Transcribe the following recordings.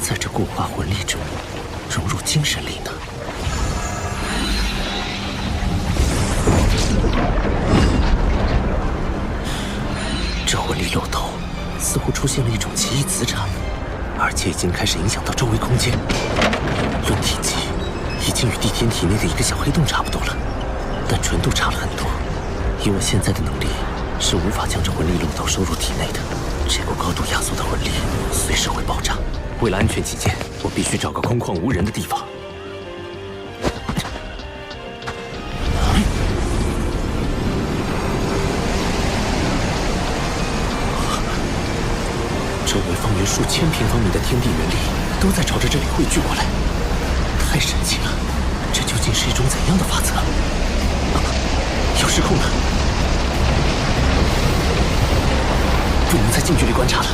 在这固化魂力中融入精神力呢？这魂力漏斗似乎出现了一种奇异磁场，而且已经开始影响到周围空间。论体积，已经与地天体内的一个小黑洞差不多了，但纯度差了很多。以我现在的能力，是无法将这魂力漏斗收入体内的。这股高度压缩的魂力随时会爆炸。为了安全起见，我必须找个空旷无人的地方。周围方圆数千平方米的天地元力都在朝着这里汇聚过来，太神奇了！这究竟是一种怎样的法则？要失控了！不能再近距离观察了。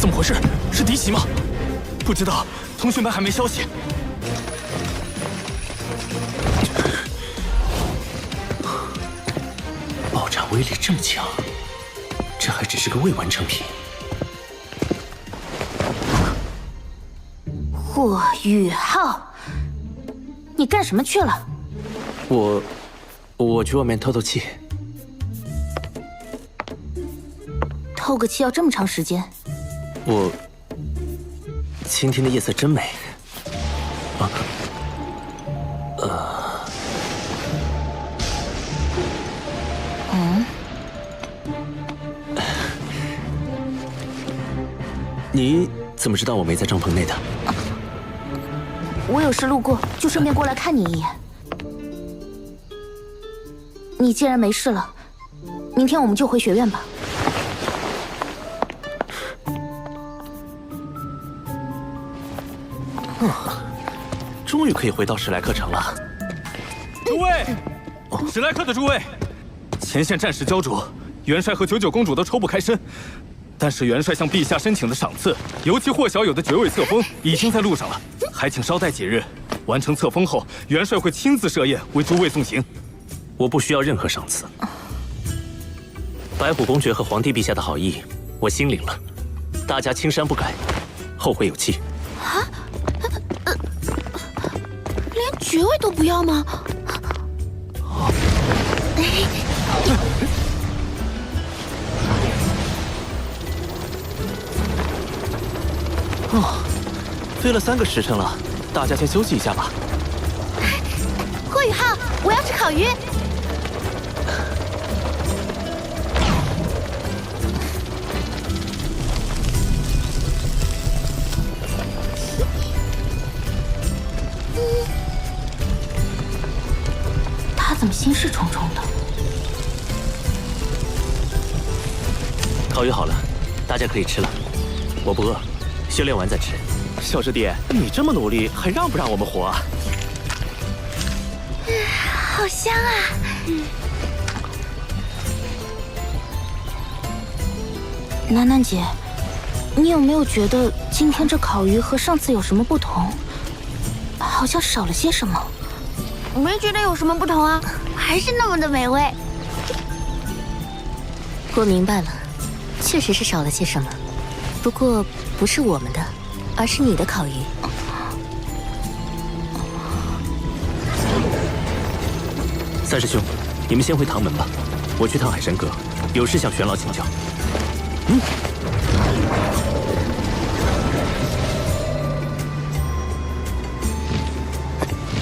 怎么回事？是敌袭吗？不知道，同学们还没消息。爆炸威力这么强，这还只是个未完成品。霍雨浩，你干什么去了？我去外面透透气。透个气要这么长时间？今天的夜色真美。你怎么知道我没在帐篷内的？我有事路过，就顺便过来看你一眼。你既然没事了，明天我们就回学院吧。终于可以回到史莱克城了。诸位，史莱克的诸位，前线战事焦灼，元帅和99公主都抽不开身。但是元帅向陛下申请的赏赐，尤其霍小友的绝味册封，已经在路上了，还请稍待几日。完成册封后，元帅会亲自设宴为诸位送行。我不需要任何赏赐。白虎公爵和皇帝陛下的好意，我心领了。大家青山不改，后会有期。啊？连爵位都不要吗？飞了3个时辰了，大家先休息一下吧。霍雨浩，我要吃烤鱼。他怎么心事重重的？烤鱼好了，大家可以吃了。我不饿，修炼完再吃。小师弟，你这么努力，还让不让我们活啊？好香啊！楠楠姐，你有没有觉得今天这烤鱼和上次有什么不同？好像少了些什么。我没觉得有什么不同啊，还是那么的美味。我明白了，确实是少了些什么，不过不是我们的，而是你的烤鱼。三师兄，你们先回唐门吧，我去趟海山阁，有事向玄老请教。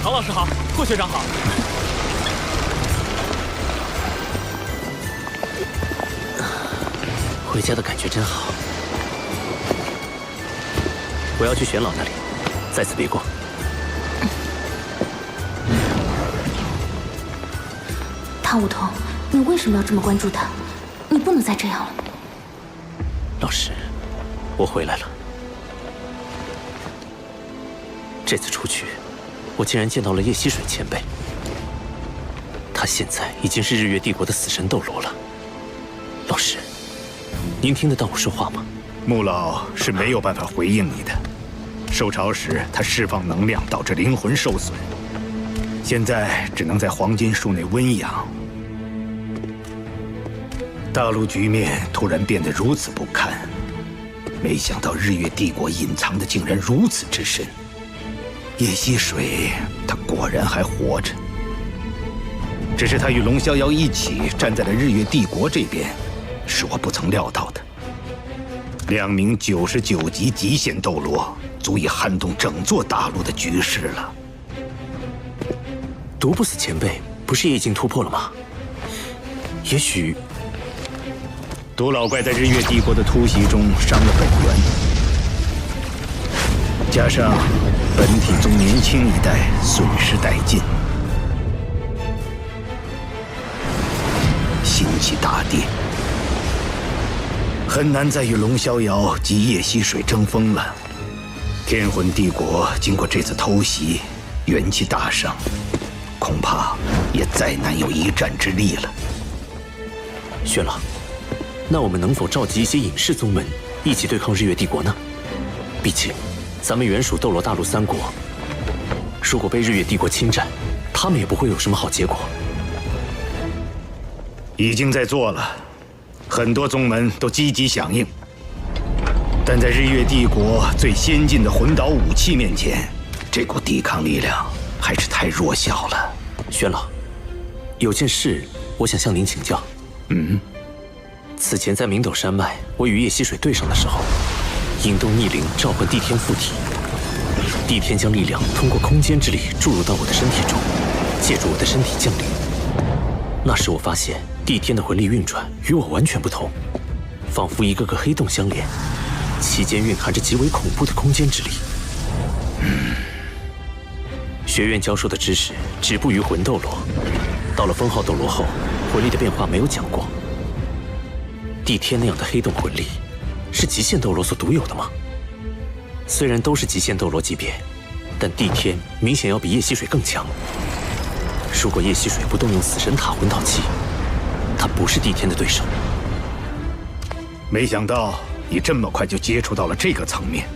唐老师好，霍学长好。回家的感觉真好。我要去玄老那里，在此别过。唐舞桐，你为什么要这么关注他？你不能再这样了。老师，我回来了。这次出去，我竟然见到了叶溪水前辈。他现在已经是日月帝国的死神斗罗了。老师，您听得到我说话吗？穆老是没有办法回应你的。受潮时，他释放能量导致灵魂受损，现在只能在黄金树内温养。大陆局面突然变得如此不堪，没想到日月帝国隐藏的竟然如此之深。叶溪水，他果然还活着，只是他与龙逍遥一起站在了日月帝国这边，是我不曾料到的。2名99级极限斗罗，足以撼动整座大陆的局势了。毒不死前辈不是也已经突破了吗？也许毒老怪在日月帝国的突袭中伤了本源，加上本体宗年轻一代损失殆尽，心气大跌，很难再与龙逍遥及叶溪水争锋了。天魂帝国经过这次偷袭，元气大伤，恐怕也再难有一战之力了。玄老，那我们能否召集一些隐士宗门一起对抗日月帝国呢？毕竟，咱们原属斗罗大陆3国，如果被日月帝国侵占，他们也不会有什么好结果。已经在做了，很多宗门都积极响应，但在日月帝国最先进的魂导武器面前，这股抵抗力量还是太弱小了。玄老，有件事我想向您请教。此前在明斗山脉，我与叶溪水对上的时候，引动逆灵召唤帝天附体，帝天将力量通过空间之力注入到我的身体中，借助我的身体降临。那时我发现帝天的魂力运转与我完全不同，仿佛一个个黑洞相连，其间蕴含着极为恐怖的空间之力。学院教授的知识止步于魂斗罗，到了封号斗罗后，魂力的变化没有讲过。帝天那样的黑洞魂力，是极限斗罗所独有的吗？虽然都是极限斗罗级别，但帝天明显要比叶溪水更强。如果叶溪水不动用死神塔魂导器，他不是帝天的对手。没想到你这么快就接触到了这个层面。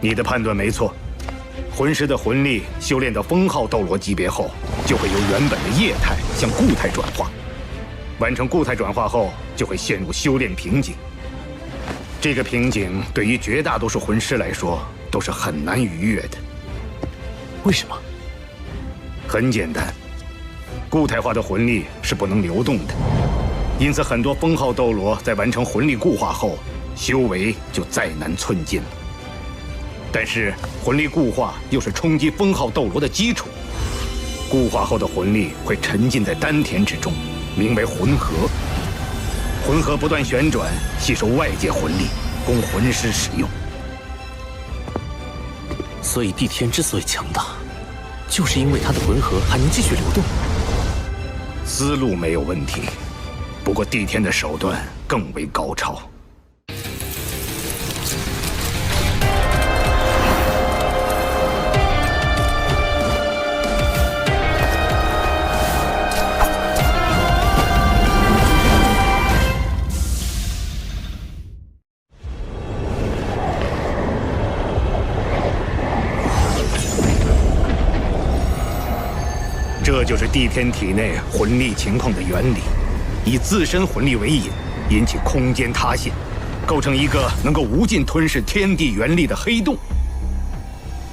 你的判断没错，魂师的魂力修炼到封号斗罗级别后，就会由原本的液态向固态转化。完成固态转化后，就会陷入修炼瓶颈。这个瓶颈对于绝大多数魂师来说都是很难逾越的。为什么？很简单，固态化的魂力是不能流动的，因此很多封号斗罗在完成魂力固化后，修为就再难寸进了。但是魂力固化又是冲击封号斗罗的基础，固化后的魂力会沉浸在丹田之中，名为魂核。魂核不断旋转，吸收外界魂力，供魂师使用。所以帝天之所以强大，就是因为他的魂核还能继续流动。思路没有问题，不过帝天的手段更为高超。这就是帝天体内魂力情况的原理，以自身魂力为引，引起空间塌陷，构成一个能够无尽吞噬天地元力的黑洞。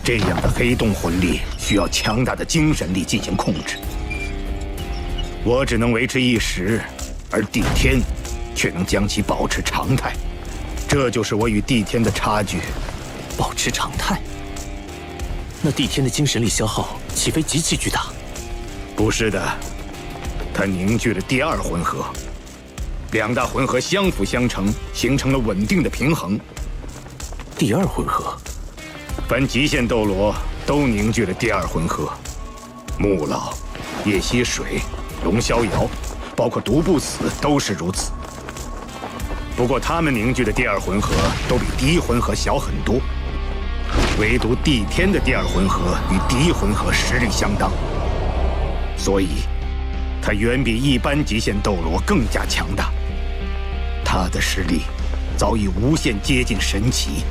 这样的黑洞魂力需要强大的精神力进行控制，我只能维持一时，而帝天却能将其保持常态。这就是我与帝天的差距。保持常态？那帝天的精神力消耗岂非极其巨大？不是的，它凝聚了第二魂核，两大魂核相辅相成，形成了稳定的平衡。第二魂核，凡极限斗罗都凝聚了第二魂核，穆老、叶溪水、龙逍遥，包括毒不死都是如此。不过他们凝聚的第二魂核都比第一魂核小很多，唯独帝天的第二魂核与第一魂核实力相当。所以，他远比一般极限斗罗更加强大。他的实力早已无限接近神奇。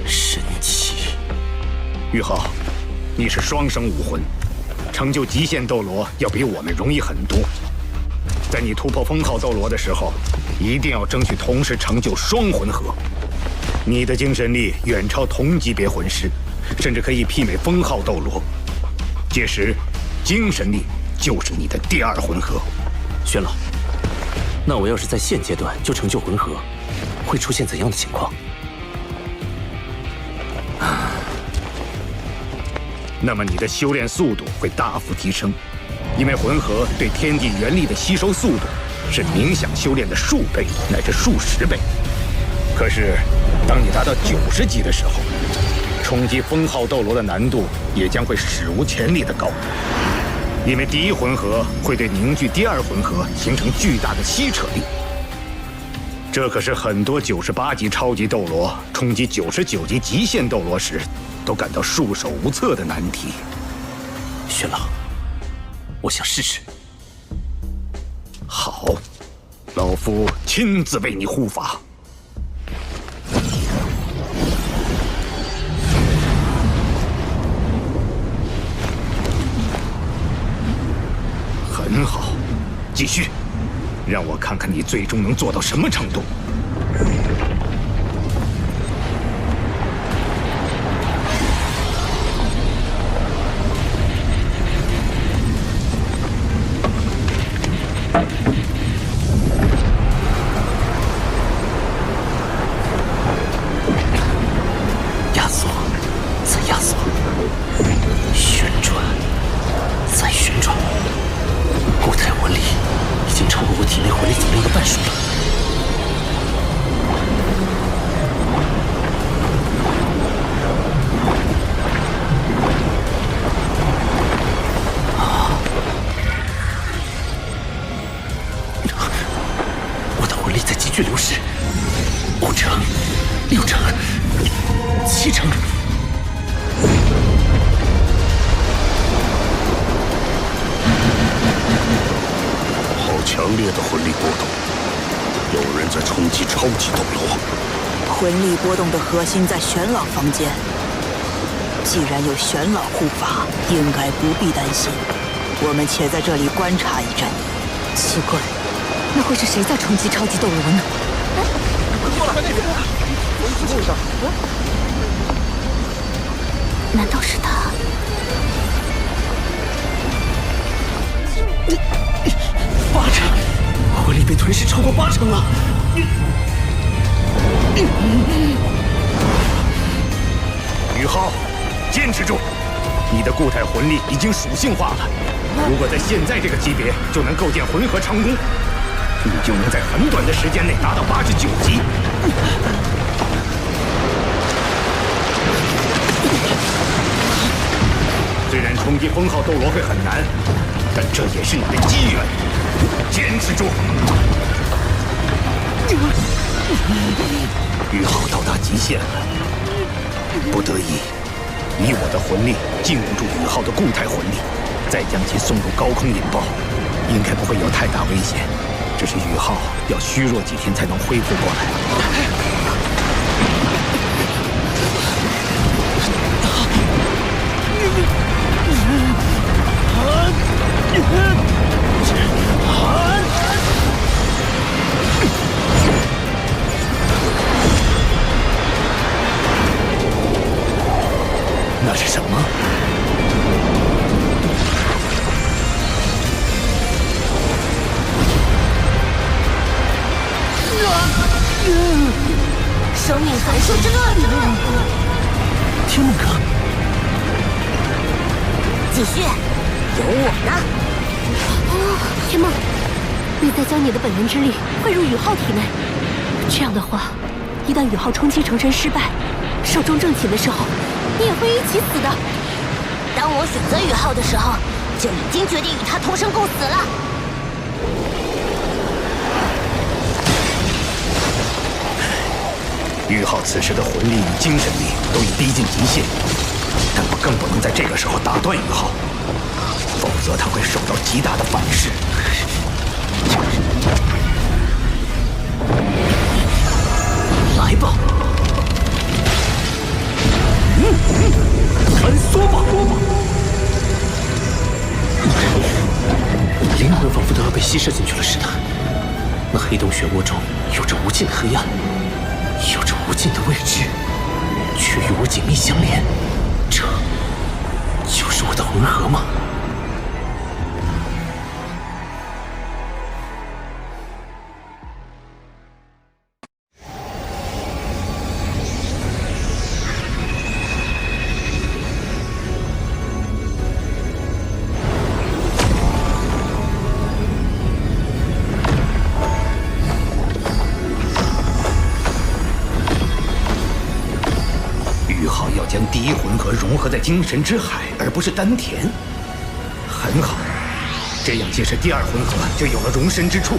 神奇！玉浩，你是双生武魂，成就极限斗罗要比我们容易很多。在你突破封号斗罗的时候，一定要争取同时成就双魂合。你的精神力远超同级别魂师，甚至可以媲美封号斗罗。届时，精神力就是你的第二魂合。玄老，那我要是在现阶段就成就魂合，会出现怎样的情况？那么你的修炼速度会大幅提升，因为魂合对天地元力的吸收速度是冥想修炼的数倍乃至数十倍。可是，当你达到90级的时候，冲击封号斗罗的难度也将会史无前例的高，因为第一魂合会对凝聚第二魂合形成巨大的吸扯力。这可是很多98级超级斗罗冲击99级极限斗罗时都感到束手无策的难题。玄老，我想试试。好，老夫亲自为你护法。很好，继续，让我看看你最终能做到什么程度。压缩，再压缩，旋转，再旋转。固态魂力已经超过我体内魂力总量的半数了。我的魂力在急剧流失，5成、6成、7成。强烈的魂力波动，有人在冲击超级斗罗。魂力波动的核心在玄老房间，既然有玄老护法，应该不必担心。我们且在这里观察一阵。奇怪，那会是谁在冲击超级斗罗呢？难道是他？8成，魂力被吞噬超过8成了。宇浩，坚持住！你的固态魂力已经属性化了，如果在现在这个级别就能构建魂合长弓，你就能在很短的时间内达到89级。虽然冲击封号斗罗会很难，但这也是你的机缘，坚持住！宇浩到达极限了，不得已，以我的魂力禁锢住宇浩的固态魂力，再将其送入高空引爆，应该不会有太大危险。只是宇浩要虚弱几天才能恢复过来。那是什么？生命函数之恶！天梦阁，继续，有我呢。天梦，你再将你的本源之力汇入宇浩体内，这样的话，一旦宇浩冲击成真失败，寿终正寝的时候，你也会一起死的。当我选择宇浩的时候，就已经决定与他同生共死了。宇浩此时的魂力与精神力都已逼近极限，但我更不能在这个时候打断宇浩，否则他会受到极大的反噬。来吧，穿梭吧！灵魂仿佛都要被吸摄进去了似的。那黑洞漩涡中有着无尽的黑暗，有着无尽的未知，却与我紧密相连。这就是我的魂核吗？将第一魂核融合在精神之海，而不是丹田，很好。这样借势第二魂核就有了容身之处。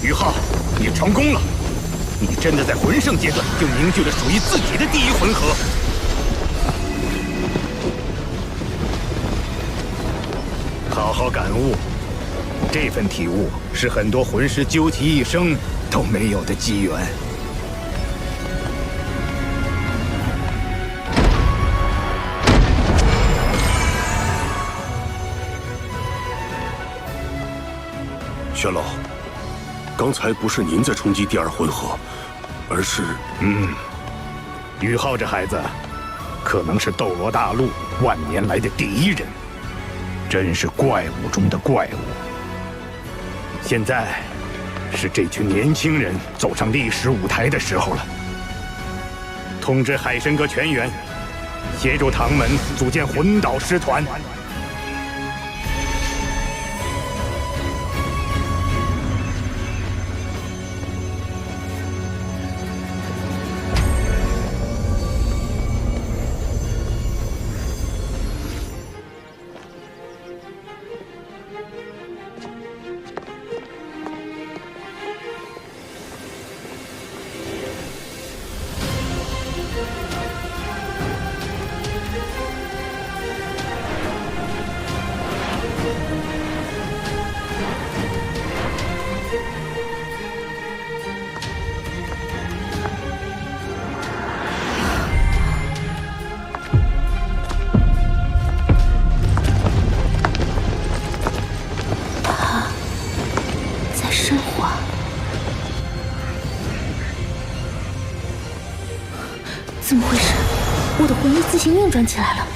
于浩，你成功了！你真的在魂圣阶段就凝聚了属于自己的第一魂核。好好感悟，这份体悟是很多魂师究其一生都没有的机缘。玄老，刚才不是您在冲击第二魂核，而是……于浩这孩子，可能是斗罗大陆万年来的第一人。真是怪物中的怪物。现在，是这群年轻人走上历史舞台的时候了。通知海神阁全员，协助唐门组建魂导师团。怎么回事？我的魂力自行运转起来了。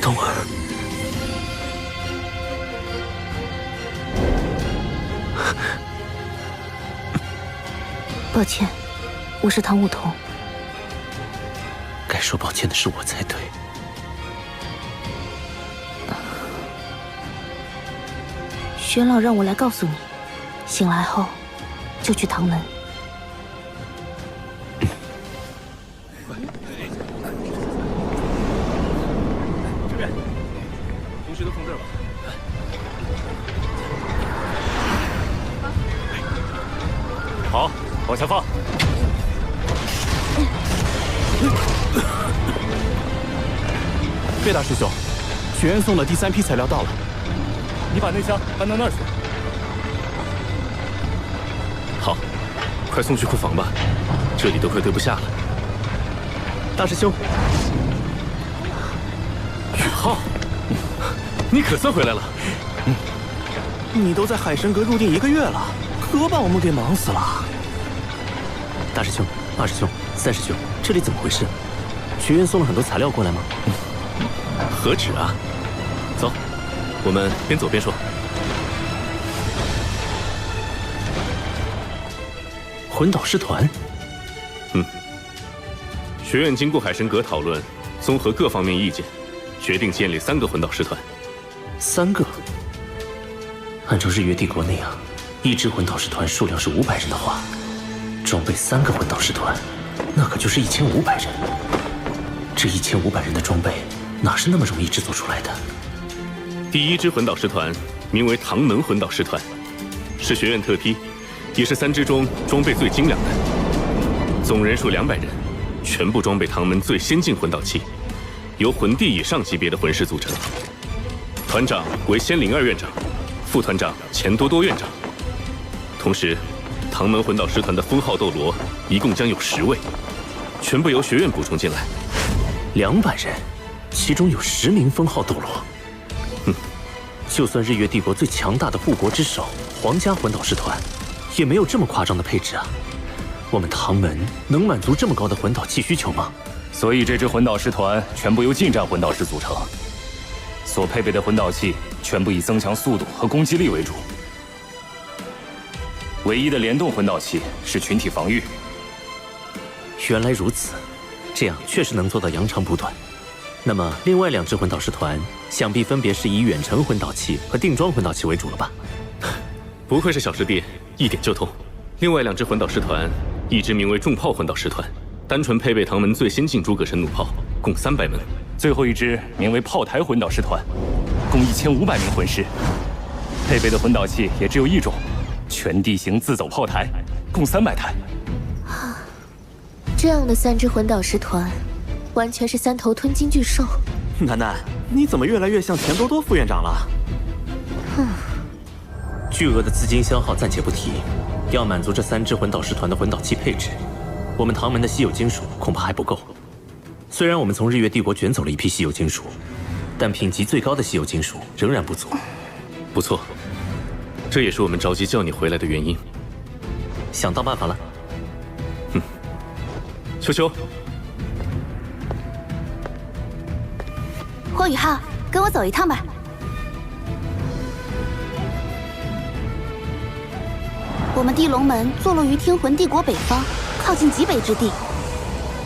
冬儿。 抱歉，我是唐舞桐。该说抱歉的是我才对。玄老让我来告诉你，醒来后就去唐门。这边，同学都放这儿吧。 好，往下放。岳大师兄，学院送的第3批材料到了，你把那箱搬到那儿去。好，快送去库房吧，这里都快堆不下了。大师兄，宇浩，你可算回来了。你都在海神阁入定1个月了，可把我们给忙死了。大师兄、二师兄、三师兄，这里怎么回事？学院送了很多材料过来吗？何止啊！走，我们边走边说。魂导师团。学院经过海神阁讨论，综合各方面意见，决定建立3个魂导师团。3个？按照日月帝国那样，一支魂导师团数量是500人的话，装备3个魂导师团，那可就是1500人。这1500人的装备，哪是那么容易制作出来的？第一支魂导师团名为唐门魂导师团，是学院特批，也是3支中装备最精良的。总人数200人，全部装备唐门最先进魂导器，由魂帝以上级别的魂师组成。团长为仙灵2院长，副团长钱多多院长。同时，唐门魂导师团的封号斗罗一共将有10位，全部由学院补充进来。200人，其中有10名封号斗罗。就算日月帝国最强大的护国之首皇家魂导师团，也没有这么夸张的配置啊！我们唐门能满足这么高的魂导器需求吗？所以这支魂导师团全部由近战魂导师组成，所配备的魂导器全部以增强速度和攻击力为主。唯一的联动魂导器是群体防御。原来如此，这样确实能做到扬长补短。那么，另外2支魂导师团想必分别是以远程魂导器和定装魂导器为主了吧？不愧是小师弟，一点就通。另外2支魂导师团，一支名为重炮魂导师团，单纯配备唐门最先进诸葛神弩炮，共300门；最后一支名为炮台魂导师团，共1500名魂师，配备的魂导器也只有一种，全地形自走炮台，共300台。这样的3支魂导师团，完全是3头吞金巨兽。楠楠，你怎么越来越像钱多多副院长了？巨额的资金消耗暂且不提，要满足这3支魂导师团的魂导器配置，我们唐门的稀有金属恐怕还不够。虽然我们从日月帝国卷走了一批稀有金属，但品级最高的稀有金属仍然不足。不错，这也是我们着急叫你回来的原因。想到办法了。秋秋，霍雨浩，跟我走一趟吧。我们地龙门坐落于天魂帝国北方，靠近极北之地。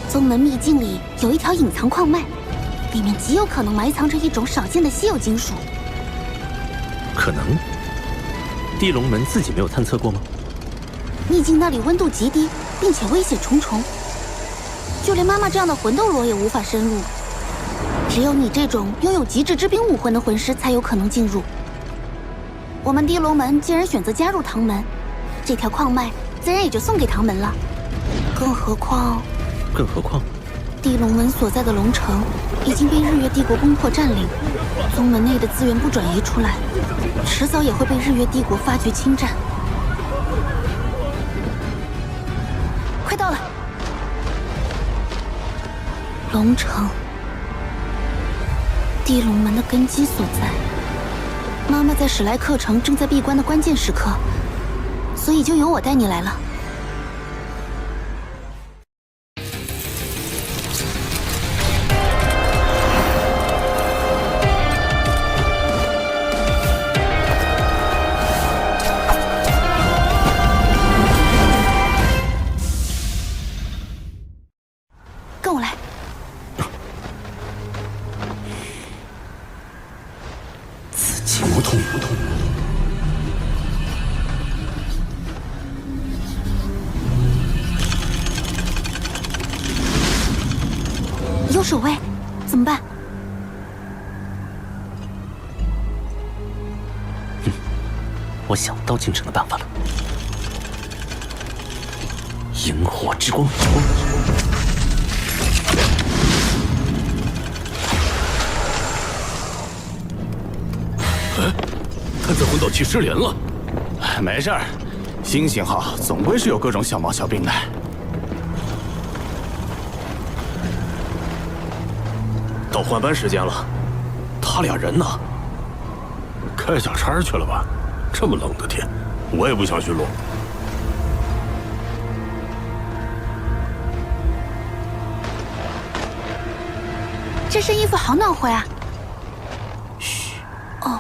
宗门秘境里有一条隐藏矿脉，里面极有可能埋藏着一种少见的稀有金属。可能？地龙门自己没有探测过吗？秘境那里温度极低，并且危险重重，就连妈妈这样的魂斗罗也无法深入。只有你这种拥有极致之兵武魂的魂师才有可能进入。我们地龙门既然选择加入唐门，这条矿脉自然也就送给唐门了。更何况，地龙门所在的龙城已经被日月帝国攻破占领，宗门内的资源不转移出来，迟早也会被日月帝国发觉侵占。快到了，龙城，地龙门的根基所在。妈妈在史莱克城正在闭关的关键时刻，所以就由我带你来了。跟我来。此情无痛。有守卫，怎么办？我想到进城的办法了。萤火之光。探测魂导器失联了。没事儿，新型号总归是有各种小毛小病的。到换班时间了，他俩人呢？开小差去了吧？这么冷的天，我也不想巡逻。这身衣服好暖和呀。嘘。哦。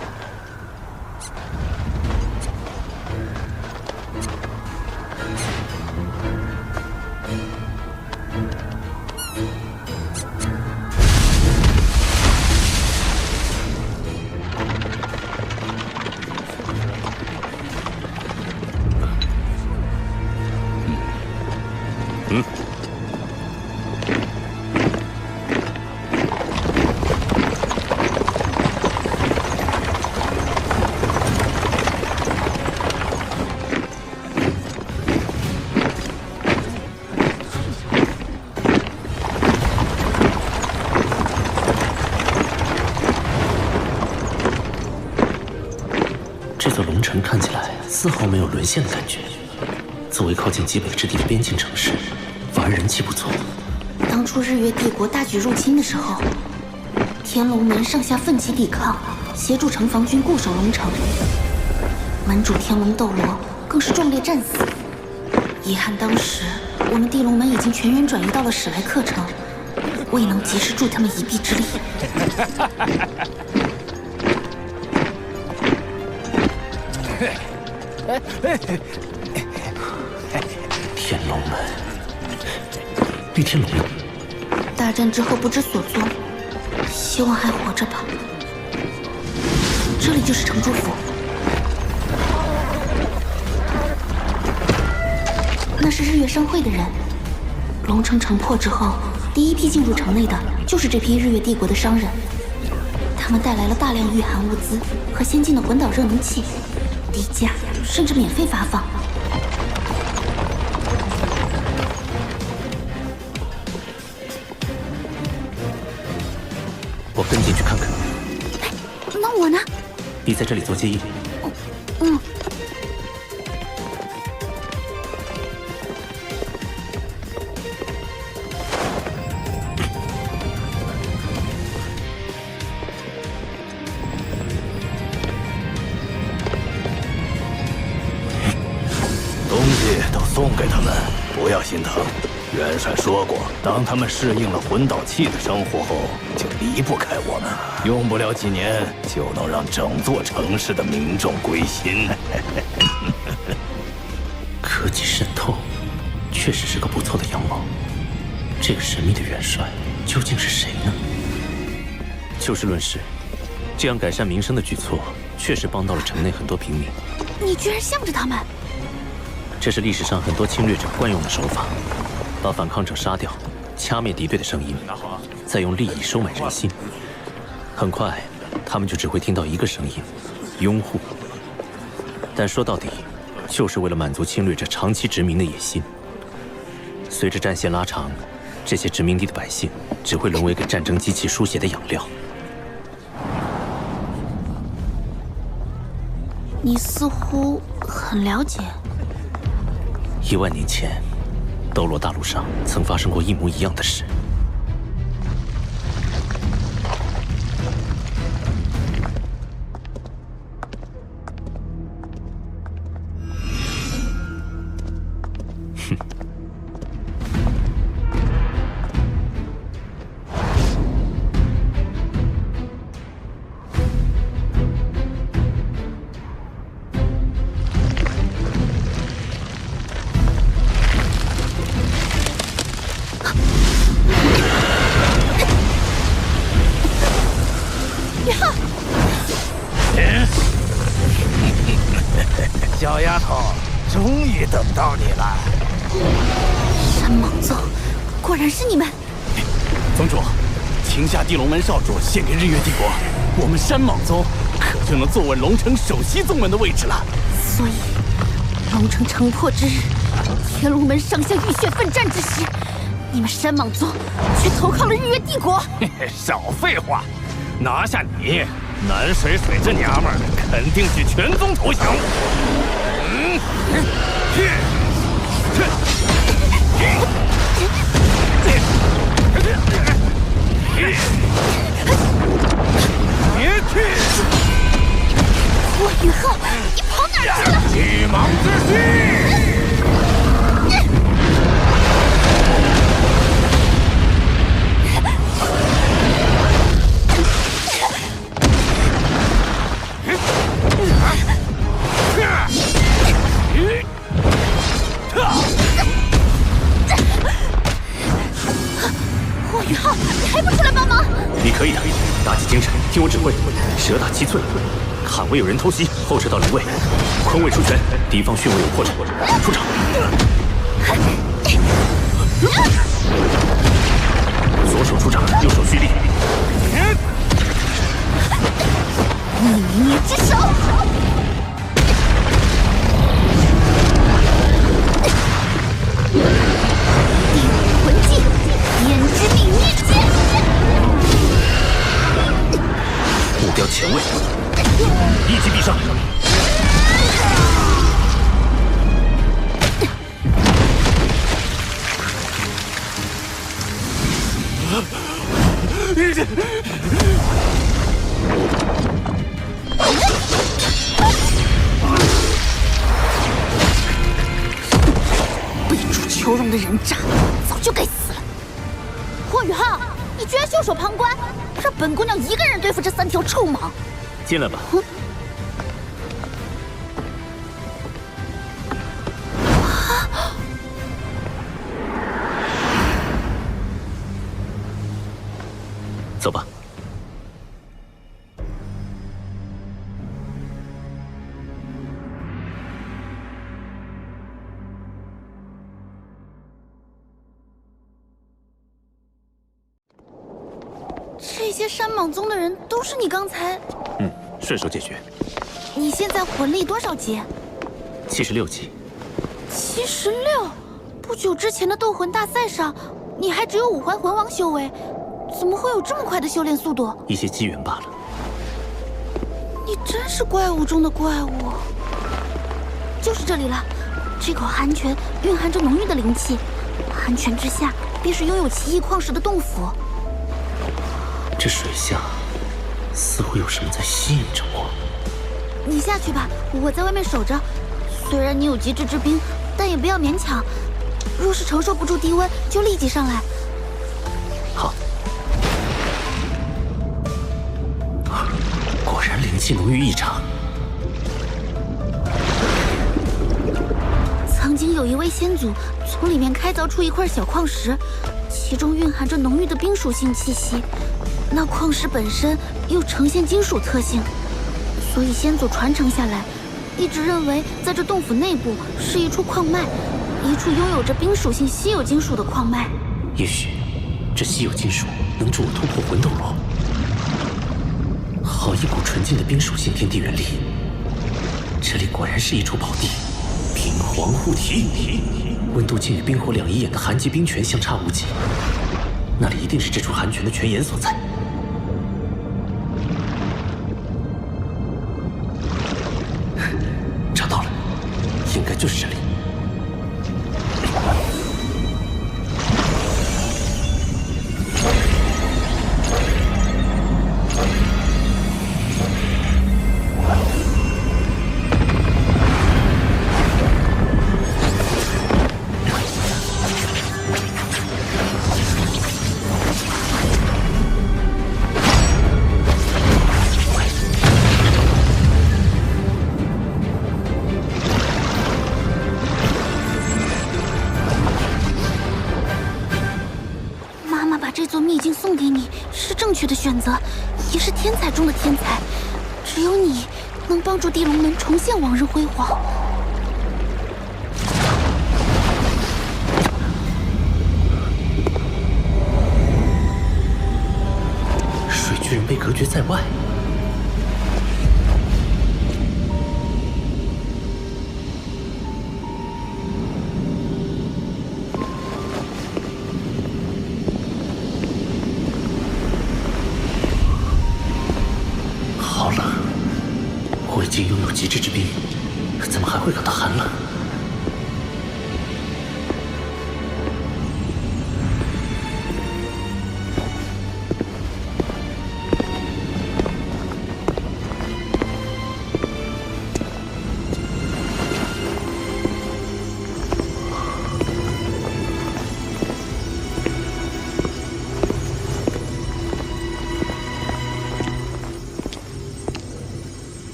这座龙城看起来丝毫没有沦陷的感觉。作为靠近极北之地的边境城市，反而人气不错。当初日月帝国大举入侵的时候，天龙门上下奋起抵抗，协助城防军固守龙城。门主天龙斗罗更是壮烈战死。遗憾当时我们地龙门已经全员转移到了史莱克城，未能及时助他们一臂之力。天龙门，玉天龙呢？大战之后不知所踪，希望还活着吧。这里就是城主府，那是日月商会的人。龙城城破之后，第一批进入城内的就是这批日月帝国的商人。他们带来了大量御寒物资和先进的魂导热能器，低价甚至免费发放。我跟进去看看。那我呢？你在这里做接应。嗯。东西都送给他们，不要心疼。元帅说过，当他们适应了魂导器的生活后，就离不开我们。用不了几年，就能让整座城市的民众归心。科技渗透，确实是个不错的样貌。这个神秘的元帅究竟是谁呢？就事论事，这样改善民生的举措，确实帮到了城内很多平民。你居然向着他们！这是历史上很多侵略者惯用的手法。把反抗者杀掉，掐灭敌对的声音，再用利益收买人心。很快，他们就只会听到一个声音：拥护。但说到底，就是为了满足侵略者长期殖民的野心。随着战线拉长，这些殖民地的百姓只会沦为给战争机器输血的养料。你似乎很了解。10000年前，斗罗大陆上曾发生过一模一样的事。哼。小丫头，终于等到你了。山蟒宗，果然是你们！宗主，请下地龙门少主献给日月帝国，我们山蟒宗可就能坐稳龙城首席宗门的位置了。所以，龙城城破之日，天龙门上下浴血奋战之时，你们山蟒宗却投靠了日月帝国。少废话，拿下你，南水水这娘们儿肯定去全宗投降。别去！霍雨浩，你跑哪儿去了？巨蟒之心！霍雨浩，你还不出来帮忙？你可以的，打起精神，听我指挥，蛇打七寸。坎位有人偷袭，后撤到灵位，坤位出拳，敌方巽位有破绽，出场。左手出掌，右手蓄力。逆捏之手。地武魂技，胭脂逆捏剑。目标前位，一击必杀。被主求荣的人渣，早就该死了。霍雨浩，你居然袖手旁观，让本姑娘一个人对付这3条臭蟒。进来吧。走吧。这些山蟒宗的人都是你刚才……顺手解决。你现在魂力多少级？76级。76？不久之前的斗魂大赛上，你还只有5环魂王修为，怎么会有这么快的修炼速度？一些机缘罢了。你真是怪物中的怪物。就是这里了，这口寒泉蕴含着浓郁的灵气，寒泉之下便是拥有奇异矿石的洞府。这水下似乎有什么在吸引着我。你下去吧，我在外面守着。虽然你有极致之冰，但也不要勉强。若是承受不住低温，就立即上来。好。果然灵气浓郁异常。曾经有一位先祖从里面开凿出一块小矿石，其中蕴含着浓郁的冰属性气息。那矿石本身又呈现金属特性，所以先祖传承下来，一直认为在这洞府内部是一处矿脉，一处拥有着冰属性稀有金属的矿脉。也许这稀有金属能助我突破魂斗罗。好一股纯净的冰属性天地元力，这里果然是一处宝地。冰皇护体，温度竟与冰火两仪眼的寒极冰泉相差无几，那里一定是这处寒泉的泉眼所在。找到了，应该就是这里。正确的选择，也是天才中的天才。只有你能帮助地龙门重现往日辉煌。水居然被隔绝在外。已经拥有极致之冰，怎么还会感到寒冷？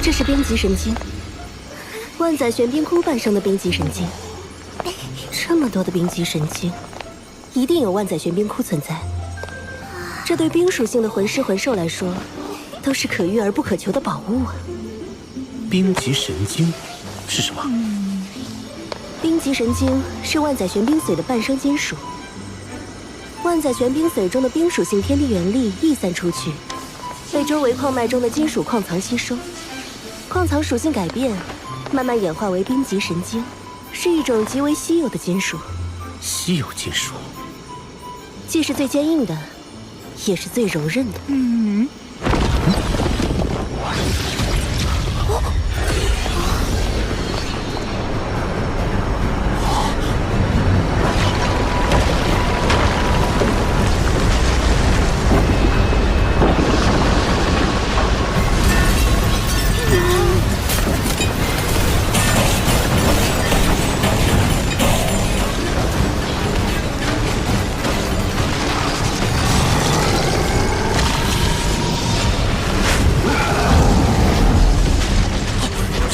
这是冰极神经，万载玄冰窟诞生的冰极神经。这么多的冰极神经，一定有万载玄冰窟存在。这对冰属性的魂师魂兽来说，都是可遇而不可求的宝物啊！冰极神经是什么？冰极神经是万载玄冰髓的半生金属。万载玄冰髓中的冰属性天地元力溢散出去，被周围矿脉中的金属矿藏吸收。矿藏属性改变，慢慢演化为冰极神经，是一种极为稀有的金属。稀有金属，既是最坚硬的，也是最柔韧的。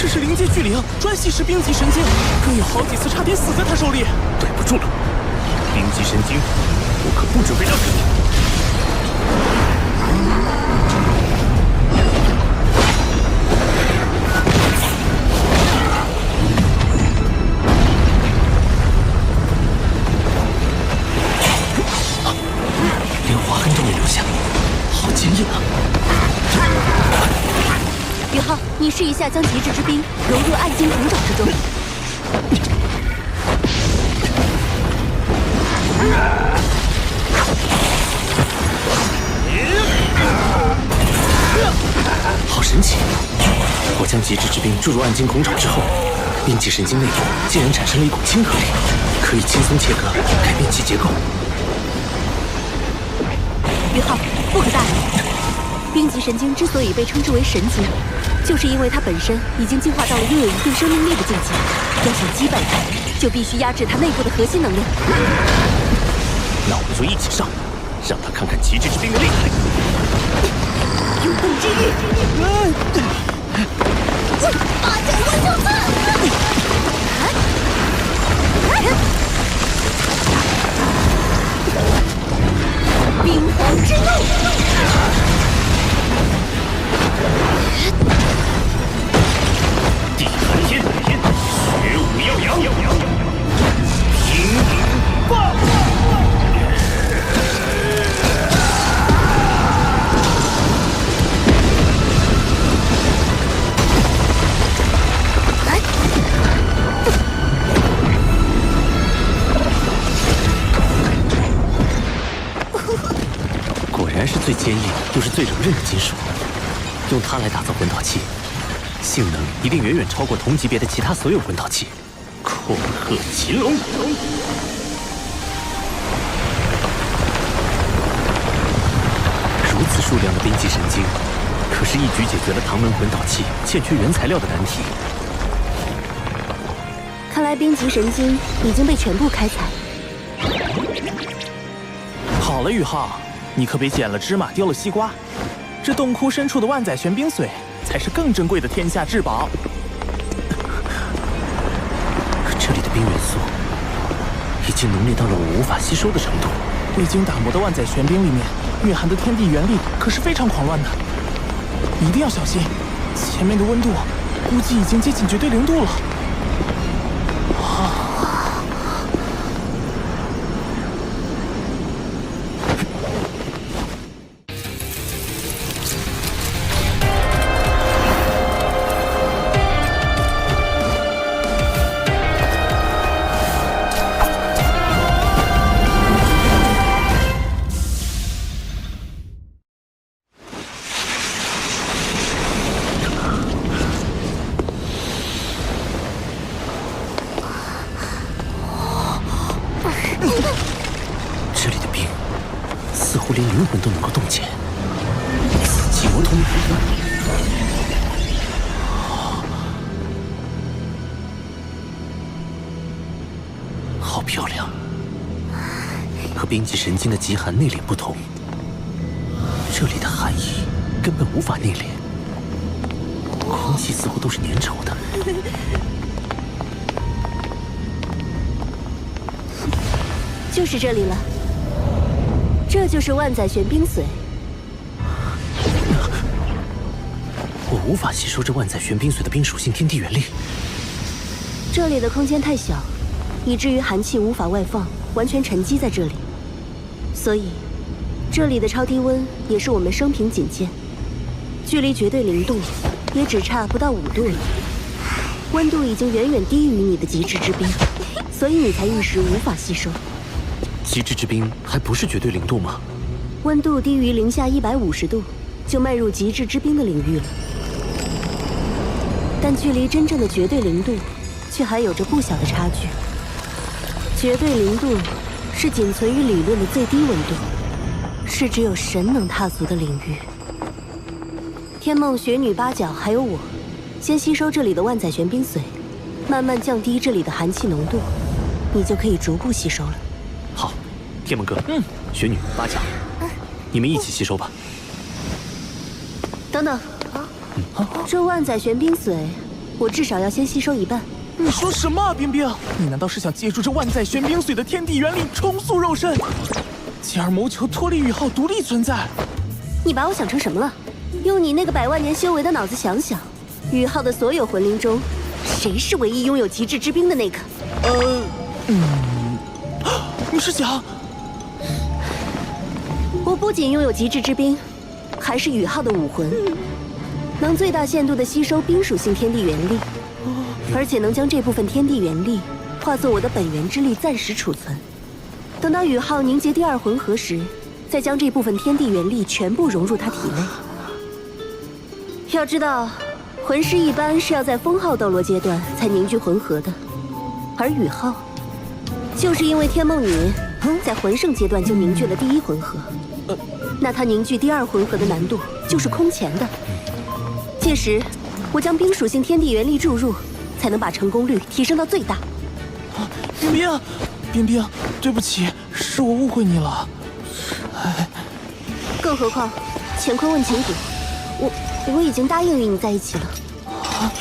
这是灵界巨灵，专吸食冰级神经，更有好几次差点死在他手里。对不住了，冰级神经，我可不准备让给你。连划痕都没留下，好坚硬啊！宇浩，你试一下将极致之冰融入暗金铜爪之中。好神奇！我将极致之冰注入暗金孔爪之后，冰级神经内部竟然产生了一股亲和力，可以轻松切割，改变其结构。宇浩，不可大意。冰级神经之所以被称之为神经，就是因为它本身已经进化到了拥有一定生命力的境界。要想击败它，就必须压制它内部的核心能量。那我们就一起上，让他看看极致之冰的厉害。永恒之域，八角万将刺！冰皇之怒！地寒天，雪舞耀阳，平爆！果然是最坚硬又是最柔韧的金属，用它来打造魂导器，性能一定远远超过同级别的其他所有魂导器。恐吓秦龙！如此数量的冰级神经，可是一举解决了唐门魂导器欠缺原材料的难题。看来冰级神经已经被全部开采。好了，宇浩，你可别捡了芝麻丢了西瓜。这洞窟深处的万载玄冰髓才是更珍贵的天下至宝。这里的冰元素已经浓烈到了我无法吸收的程度。未经打磨的万载玄冰里面蕴含的天地元力可是非常狂乱的，一定要小心。前面的温度估计已经接近绝对零度了。这里的冰似乎连灵魂都能够冻结，死寂无通。好漂亮，和冰级神经的极寒内敛不同，这里的寒意根本无法内敛，空气似乎都是粘稠的。就是这里了，这就是万载玄冰髓。我无法吸收这万载玄冰髓的冰属性天地元力。这里的空间太小，以至于寒气无法外放，完全沉积在这里。所以，这里的超低温也是我们生平仅见，距离绝对零度也只差不到5度了。温度已经远远低于你的极致之冰，所以你才一时无法吸收。极致之冰还不是绝对零度吗？温度低于零下150度，就迈入极致之冰的领域了。但距离真正的绝对零度，却还有着不小的差距。绝对零度是仅存于理论的最低温度，是只有神能踏足的领域。天梦、雪女、八角还有我，先吸收这里的万载玄冰髓，慢慢降低这里的寒气浓度，你就可以逐步吸收了。好，天梦哥，雪女、八角，你们一起吸收吧。等等，这万载玄冰髓，我至少要先吸收一半。你说什么啊，冰冰？你难道是想借助这万载玄冰髓的天地原力重塑肉身，进而谋求脱离宇浩独立存在？你把我想成什么了？用你那个100万年修为的脑子想想，宇浩的所有魂灵中，谁是唯一拥有极致之冰的那个？你是想？我不仅拥有极致之冰，还是宇浩的武魂，能最大限度地吸收冰属性天地元力，而且能将这部分天地元力化作我的本源之力暂时储存。等到宇浩凝结第2魂核时，再将这部分天地元力全部融入他体内。要知道，魂师一般是要在封号斗罗阶段才凝聚魂核的，而宇浩，就是因为天梦女在魂圣阶段就凝聚了第1魂核，那他凝聚第2魂核的难度就是空前的。届时，我将冰属性天地元力注入，才能把成功率提升到最大。冰冰，冰冰，对不起，是我误会你了。更何况，乾坤问情谷，我已经答应与你在一起了，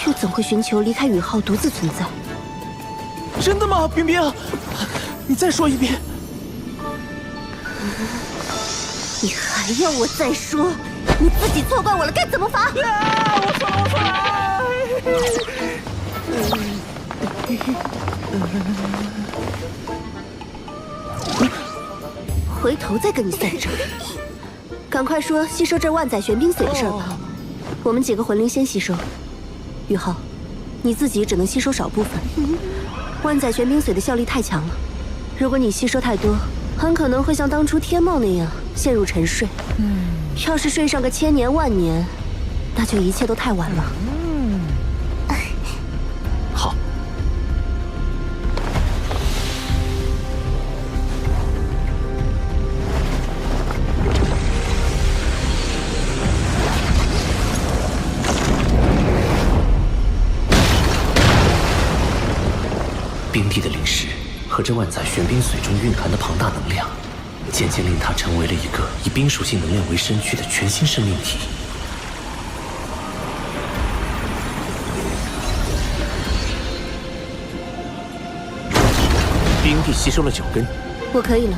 又怎会寻求离开宇浩独自存在？真的吗，冰冰？你再说一遍。你还要我再说？你自己错怪我了，该怎么罚？我错了。回头再跟你算账。赶快说吸收这万载玄冰髓的事儿吧。我们几个魂灵先吸收。宇浩，你自己只能吸收少部分。万载玄冰髓的效力太强了，如果你吸收太多，很可能会像当初天梦那样陷入沉睡。要是睡上个1000年万年，那就一切都太晚了。好。冰帝的灵石和这万载玄冰髓中蕴含的庞大能量，渐渐令它成为了一个以冰属性能量为身躯的全新生命体。冰帝吸收了9根，我可以了。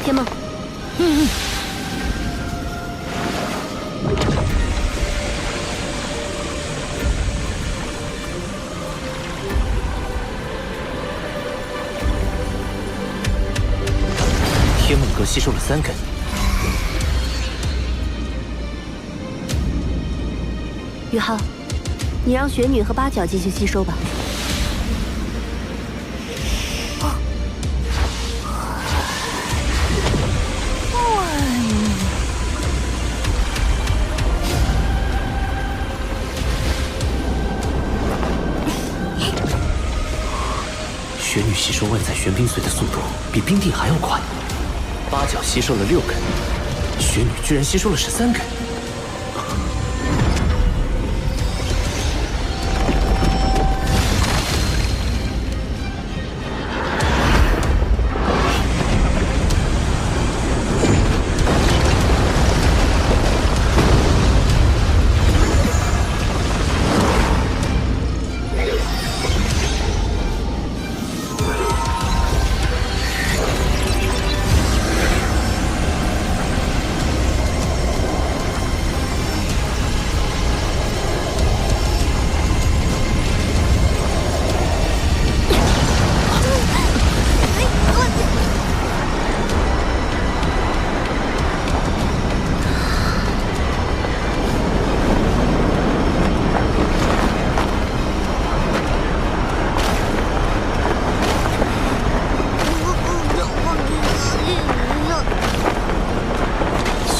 天梦，天梦哥吸收了3根。宇浩，你让雪女和八角继续吸收吧。雪女吸收万载玄冰髓的速度比冰帝还要快，八角吸收了6根，雪女居然吸收了13根。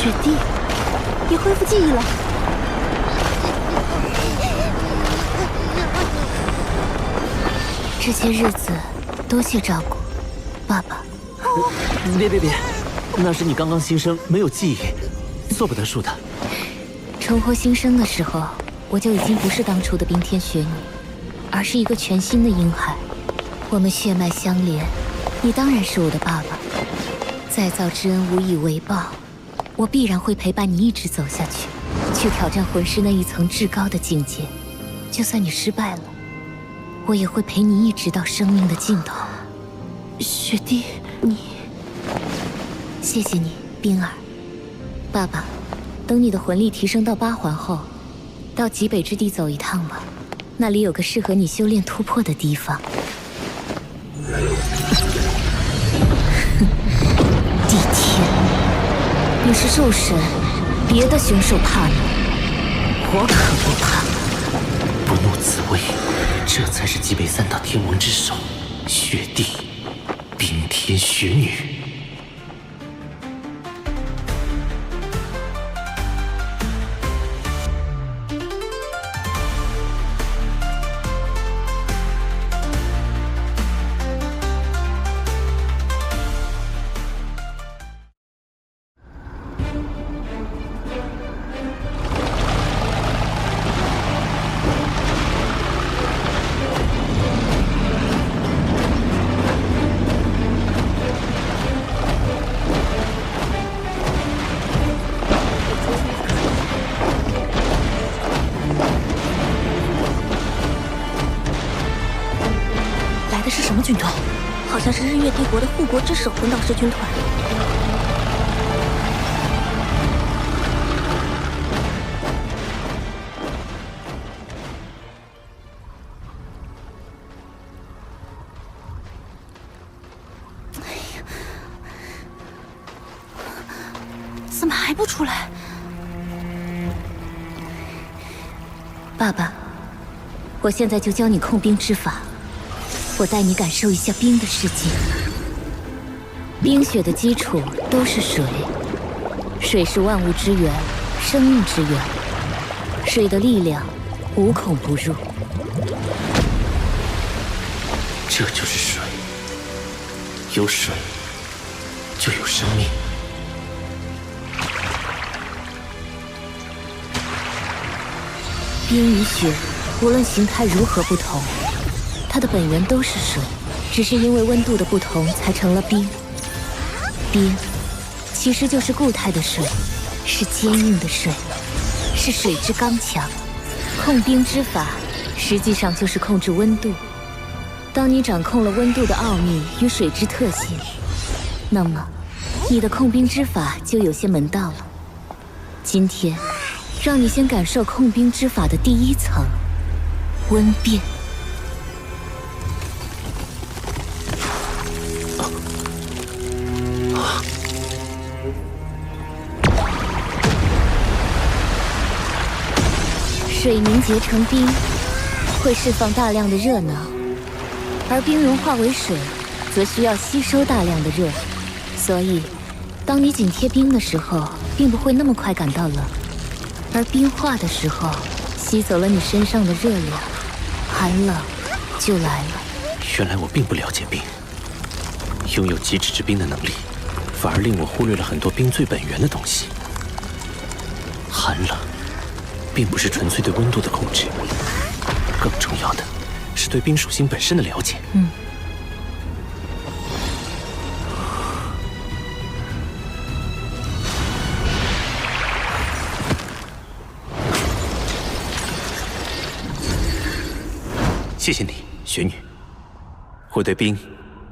雪帝也恢复记忆了。这些日子多谢照顾，爸爸。别，那是你刚刚新生，没有记忆，做不得数的。重获新生的时候，我就已经不是当初的冰天雪女，而是一个全新的婴孩。我们血脉相连，你当然是我的爸爸。再造之恩无以为报，我必然会陪伴你一直走下去，去挑战魂师那一层至高的境界。就算你失败了，我也会陪你一直到生命的尽头。雪帝，你……谢谢你，冰儿。爸爸，等你的魂力提升到8环后，到极北之地走一趟吧，那里有个适合你修炼突破的地方。地天，你是兽神，别的凶兽怕你，我可不怕。不怒自威，这才是极北3大天王之首，雪帝，冰天雪女。什么军团？好像是日月帝国的护国之首魂导师军团。怎么还不出来？爸爸，我现在就教你控冰之法。我带你感受一下冰的世界。冰雪的基础都是水，水是万物之源，生命之源。水的力量无孔不入。这就是水，有水就有生命。冰与雪，无论形态如何不同，它的本源都是水，只是因为温度的不同才成了冰。冰其实就是固态的水，是坚硬的水，是水之刚强。控冰之法实际上就是控制温度。当你掌控了温度的奥秘与水之特性，那么你的控冰之法就有些门道了。今天让你先感受控冰之法的第一层——温变。水凝结成冰，会释放大量的热能，而冰融化为水，则需要吸收大量的热。所以，当你紧贴冰的时候，并不会那么快感到冷，而冰化的时候，吸走了你身上的热量，寒冷就来了。原来我并不了解冰，拥有极致之冰的能力，反而令我忽略了很多冰最本源的东西。寒冷并不是纯粹对温度的控制，更重要的是对冰属性本身的了解。谢谢你，雪女，我对冰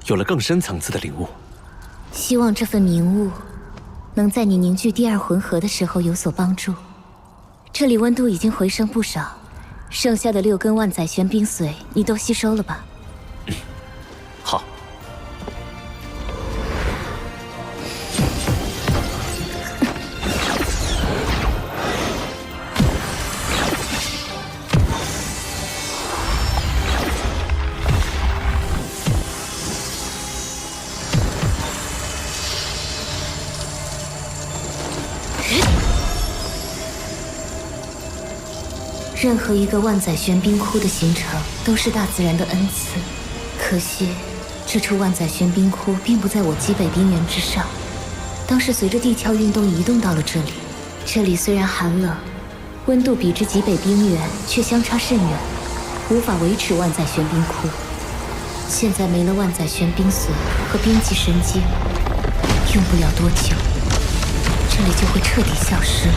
有了更深层次的领悟。希望这份明悟能在你凝聚第二魂核的时候有所帮助。这里温度已经回升不少，剩下的6根万载玄冰髓你都吸收了吧？好。任何一个万载玄冰窟的形成，都是大自然的恩赐。可惜，这处万载玄冰窟并不在我极北冰原之上。当时随着地壳运动移动到了这里。这里虽然寒冷，温度比之极北冰原却相差甚远，无法维持万载玄冰窟。现在没了万载玄冰髓和冰级神经，用不了多久，这里就会彻底消失了。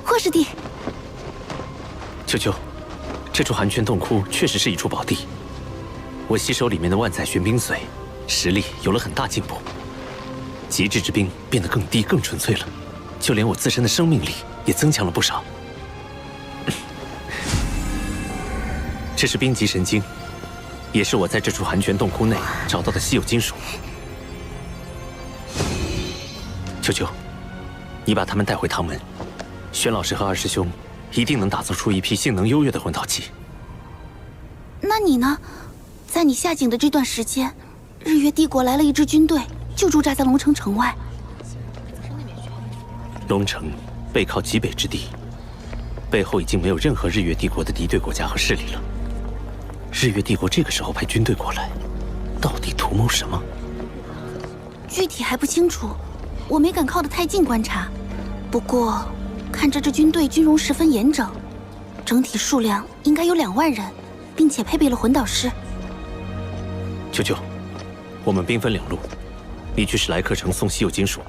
霍师弟，舅舅，这处寒泉洞窟确实是一处宝地。我吸收里面的万载玄冰髓，实力有了很大进步，极致之冰变得更低更纯粹了，就连我自身的生命力也增强了不少。这是冰级神经，也是我在这处寒泉洞窟内找到的稀有金属。舅舅，你把他们带回唐门，玄老师和二师兄一定能打造出一批性能优越的魂导器。那你呢？在你下井的这段时间，日月帝国来了一支军队，就驻扎在龙城城外。龙城背靠极北之地，背后已经没有任何日月帝国的敌对国家和势力了。日月帝国这个时候派军队过来，到底图谋什么？具体还不清楚，我没敢靠得太近观察。不过，看这支军队军容十分严整，整体数量应该有2万人，并且配备了魂导师。舅舅，我们兵分2路，你去史莱克城送稀有金属，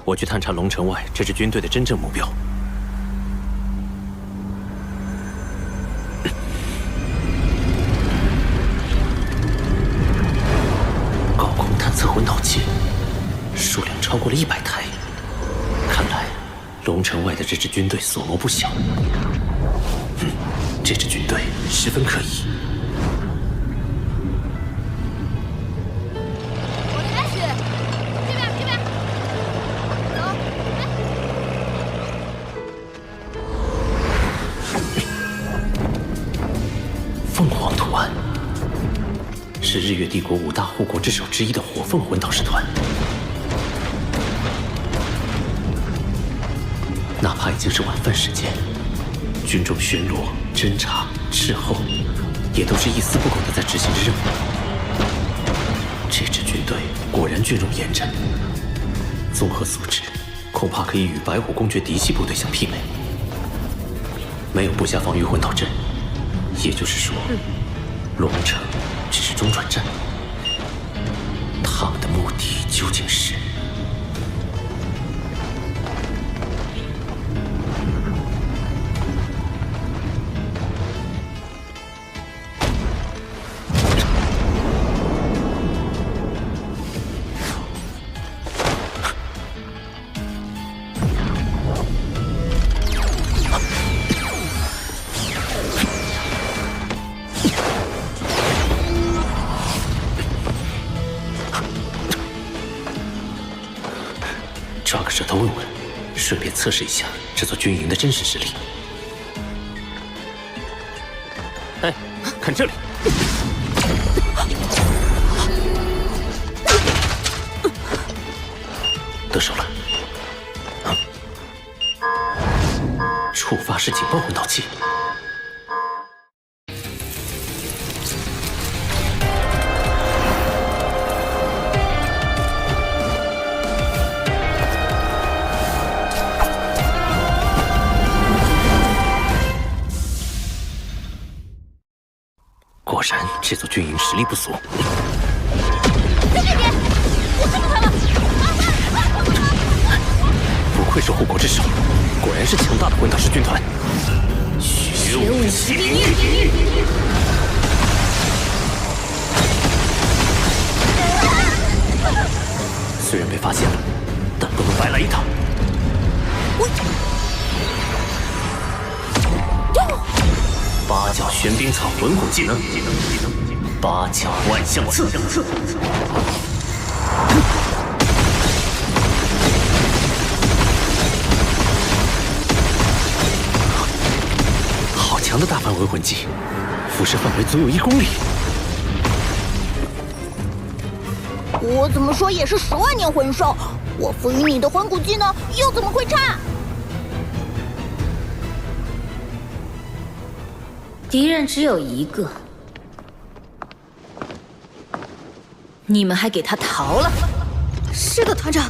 我去探查龙城外这支军队的真正目标。高空探测魂导器，数量超过了100台。看来，龙城外的这支军队所谋不小。这支军队十分可疑。凤凰图案是日月帝国5大护国之首之一的火凤魂导师团。哪怕已经是晚饭时间，军中巡逻、侦察、斥候，也都是一丝不苟地在执行着任务。这支军队果然军容严整，综合素质恐怕可以与白虎公爵嫡系部队相媲美。没有布下防御魂导阵，也就是说，龙城只是中转站。他们的目的究竟是？抓个舌头问问，顺便测试一下这座军营的真实实力。哎，看这里！得手了。触发式警报魂导器。果然，这座军营实力不俗。在这边，我看到他了！不愧是护国之首，果然是强大的魂导师军团。学武骑兵域。虽然被发现了，但不能白来一趟。八角玄冰草魂骨技能，八角万象刺。好强的大范围魂技，辐射范围足有1公里。我怎么说也是10万年魂兽，我赋予你的魂骨技能又怎么会差？敌人只有1个，你们还给他逃了？是的，团长，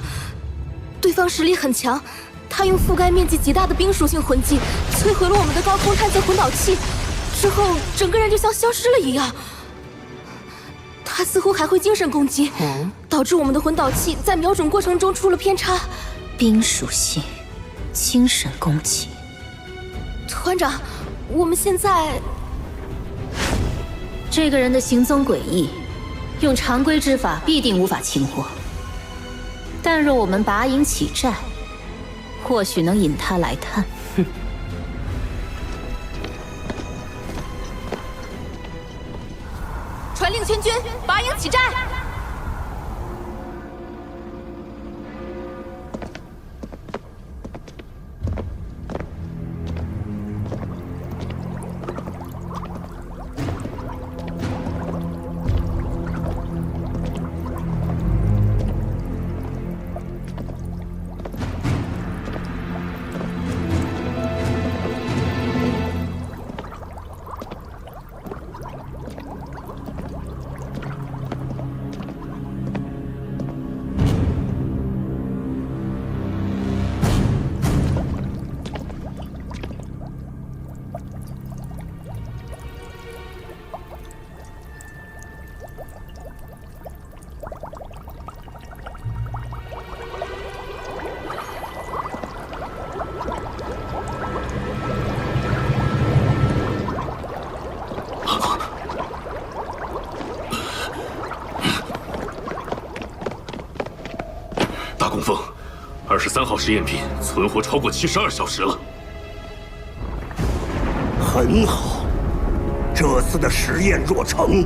对方实力很强，他用覆盖面积极大的冰属性魂技摧毁了我们的高空探测魂导器，之后整个人就像消失了一样。他似乎还会精神攻击，导致我们的魂导器在瞄准过程中出了偏差。冰属性，精神攻击。团长，我们现在……这个人的行踪诡异，用常规之法必定无法擒获。但若我们拔营起寨，或许能引他来探。哼！传令全军，拔营起寨！供奉，23号实验品存活超过72小时了。很好，这次的实验若成，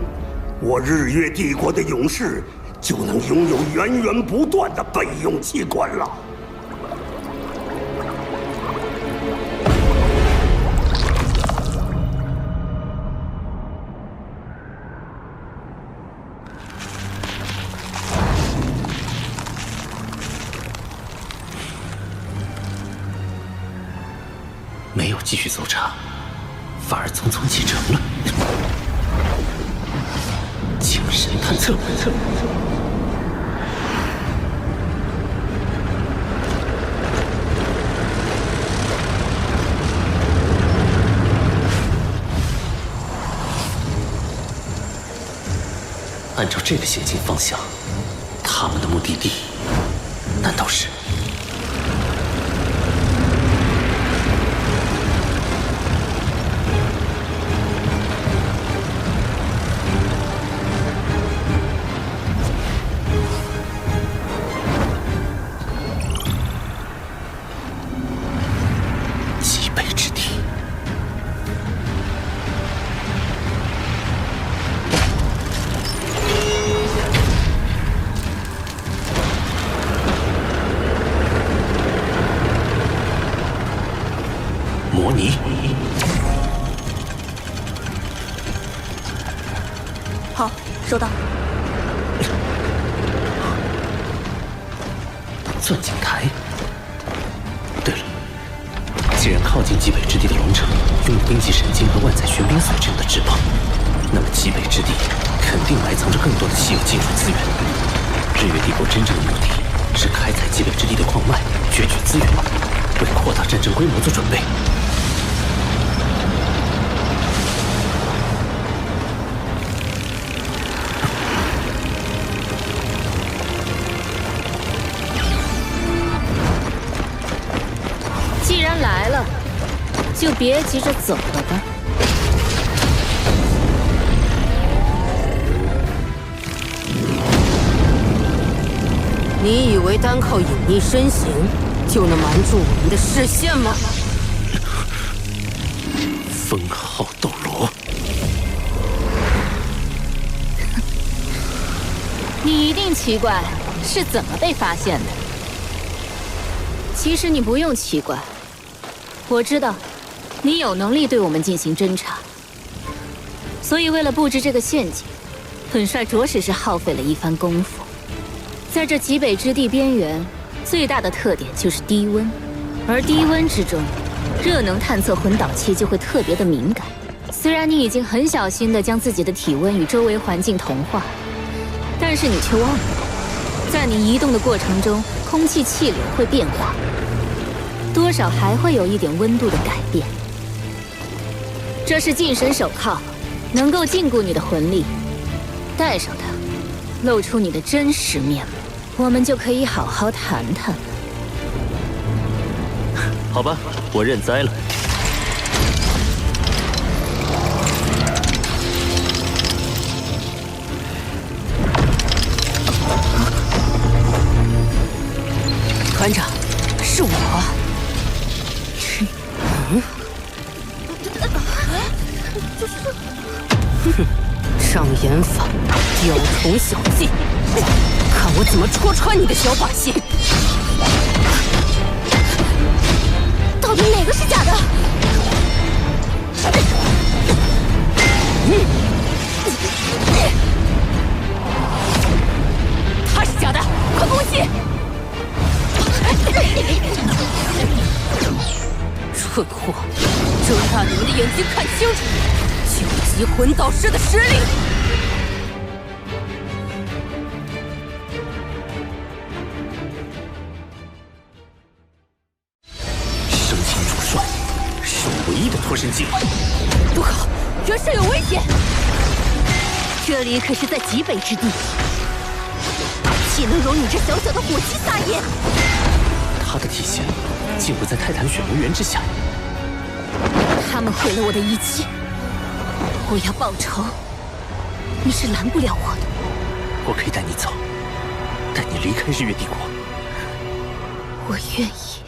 我日月帝国的勇士就能拥有源源不断的备用器官了。没有继续搜查，反而匆匆启程了。精神探测。按照这个行进方向，他们的目的地难道是？模拟。好，收到。钻井台。对了，既然靠近极北之地的龙城拥有冰级神经和万载玄冰锁这样的至宝，那么极北之地肯定埋藏着更多的稀有金属资源。日月帝国真正的目的是开采极北之地的矿脉，攫取资源，为扩大战争规模做准备。既然来了，就别急着走了吧。你以为单靠隐匿身形就能瞒住我们的视线吗？封号斗罗，你一定奇怪是怎么被发现的。其实你不用奇怪，我知道你有能力对我们进行侦查，所以为了布置这个陷阱，本帅着实是耗费了一番功夫。在这极北之地边缘，最大的特点就是低温，而低温之中，热能探测魂导器就会特别的敏感。虽然你已经很小心地将自己的体温与周围环境同化，但是你却忘了，在你移动的过程中，空气气流会变化，多少还会有一点温度的改变。这是禁神手铐，能够禁锢你的魂力。戴上它，露出你的真实面目，我们就可以好好谈谈了。好吧，我认栽了。团长，是我。障眼法，雕虫小技，看我怎么戳穿你的小把戏！到底哪个是假的？他是假的，快攻击！蠢货，睁大你们的眼睛看清楚，究极魂导师的实力！生擒主帅是我唯一的脱身计划。不好，元帅有危险！这里可是在极北之地，岂能容你这小小的火鸡撒野？他的体现竟不在泰坦雪魔猿之下。他们毁了我的一切，我要报仇，你是拦不了我的。我可以带你走，带你离开日月帝国。我愿意。